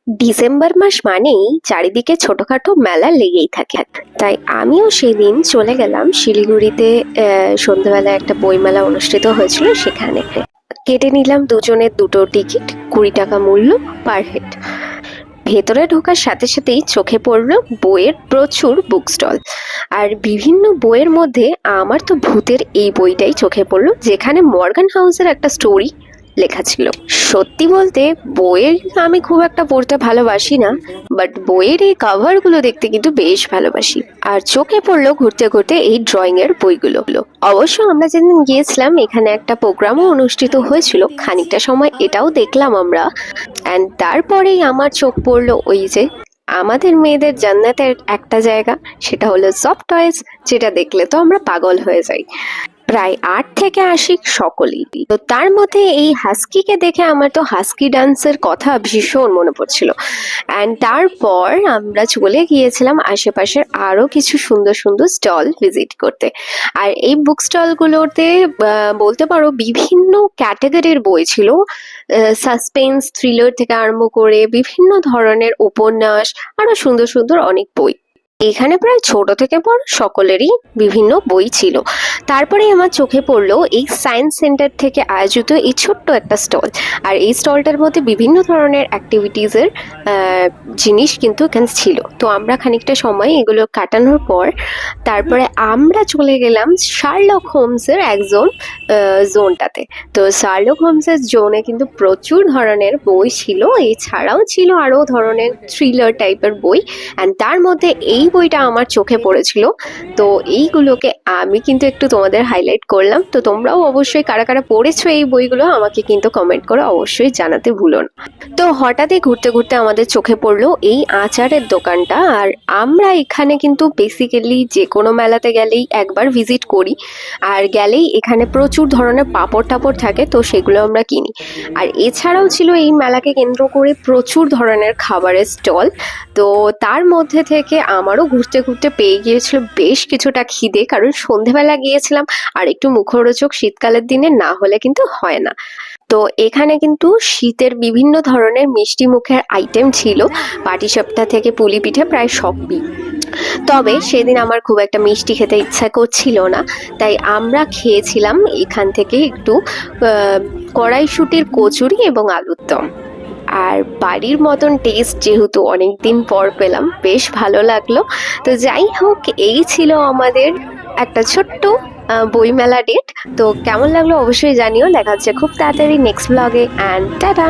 December মাস মানেই চারিদিকে ছোটখাটো মেলা লেগেই থাকে। তাই আমিও সেদিন চলে গেলাম শিলিগুড়িতে। সন্ধ্যাবেলা একটা বইমেলা অনুষ্ঠিত হয়েছিল, সেখানে কেটে নিলাম দুজনের দুটো টিকিট, 20 টাকা মূল্য পার হেড। ভেতরে ঢোকার সাথে সাথেই চোখে পড়লো বইয়ের প্রচুর বুক স্টল। আর বিভিন্ন বইয়ের মধ্যে আমার তো ভূতের এই বইটাই চোখে পড়লো, যেখানে মর্গান হাউসের একটা স্টোরি লেখা ছিল। সত্যি বলতে বইয়ের আমি খুব একটা পড়তে ভালোবাসি না, বাট বইয়ের এই কভার গুলো দেখতে কিন্তু বেশ ভালোবাসি। আর চোখে পড়লো ঘুরতে ঘুরতে এই ড্রয়িং এর বইগুলো। অবশ্য আমরা যেদিন গিয়েছিলাম এখানে একটা প্রোগ্রামও অনুষ্ঠিত হয়েছিল, খানিকটা সময় এটাও দেখলাম আমরা। অ্যান্ড তারপরেই আমার চোখ পড়লো ওই যে আমাদের মেয়েদের জান্নাতের একটা জায়গা, সেটা হলো সফট টয়েস, যেটা দেখলে তো আমরা পাগল হয়ে যাই। প্রায় 8 থেকে 80 সকলেই। তো তার মধ্যে এই হাস্কিকে দেখে আমার তো হাস্কি ডান্সের কথা ভীষণ মনে পড়ছিল। অ্যান্ড তারপর আমরা চলে গিয়েছিলাম আশেপাশের আরো কিছু সুন্দর সুন্দর স্টল ভিজিট করতে। আর এই বুক স্টলগুলোতে বলতে পারো বিভিন্ন ক্যাটাগরির বই ছিল, সাসপেন্স থ্রিলার থেকে আরম্ভ করে বিভিন্ন ধরনের উপন্যাস, আরো সুন্দর সুন্দর অনেক বই। এখানে প্রায় ছোট থেকে বড় সকলেরই বিভিন্ন বই ছিল। তারপরে আমার চোখে পড়লো এই সায়েন্স সেন্টার থেকে আয়োজিত এই ছোট্ট একটা স্টল। আর এই স্টলটার মধ্যে বিভিন্ন ধরনের অ্যাক্টিভিটিসের জিনিস কিন্তু এখানে ছিল। তো আমরা খানিকটা সময় এগুলো কাটানোর পর তারপরে আমরা চলে গেলাম শার্লক হোমসের একজন জোনটাতে। তো শার্লক হোমসের জোনে কিন্তু প্রচুর ধরনের বই ছিল, এছাড়াও ছিল আরো ধরনের থ্রিলার টাইপের বই। অ্যান্ড তার মধ্যে এই বইটা আমার চোখে পড়েছিল। তো এইগুলোকে আমি কিন্তু একটু তোমাদের হাইলাইট করলাম। তো তোমরাও অবশ্যই কারা কারা পড়েছো এই বইগুলো আমাকে কিন্তু কমেন্ট করে অবশ্যই জানাতে ভুলো না। তো হঠাৎই ঘুরতে ঘুরতে আমাদের চোখে পড়লো এই আচারের দোকানটা। আর আমরা এখানে কিন্তু বেসিক্যালি যে কোনো মেলাতে গেলেই একবার ভিজিট করি, আর গেলেই এখানে প্রচুর ধরনের পাঁপড় টাপড় থাকে, তো সেগুলো আমরা কিনি। আর এছাড়াও ছিল এই মেলাকে কেন্দ্র করে প্রচুর ধরনের খাবারের স্টল। তো তার মধ্যে থেকে আমারও ঘুরতে ঘুরতে পেয়ে গিয়েছিল বেশ কিছুটা খিদে, কারণ সন্ধেবেলা গিয়েছিলাম আর একটু মুখরোচক শীতকালের দিনে না হলে কিন্তু হয় না। তো এখানে কিন্তু শীতের বিভিন্ন ধরনের মিষ্টি মুখের আইটেম ছিল, পাটিসাপটা থেকে পুলি পিঠে প্রায় সবই। তবে সেদিন আমার খুব একটা মিষ্টি খেতে ইচ্ছা করছিল না, তাই আমরা খেয়েছিলাম এখান থেকে একটু কড়াইশুঁটির কচুরি এবং আলুর দম। আর বাড়ির মতন টেস্ট যেহেতু অনেকদিন পর পেলাম, বেশ ভালো লাগলো। তো যাই হোক, এই ছিল আমাদের একটা ছোট্ট বইমেলা ডেট। তো কেমন লাগলো অবশ্যই জানিও। দেখা হচ্ছে খুব তাড়াতাড়ি নেক্সট ব্লগে, অ্যান্ড টাটা।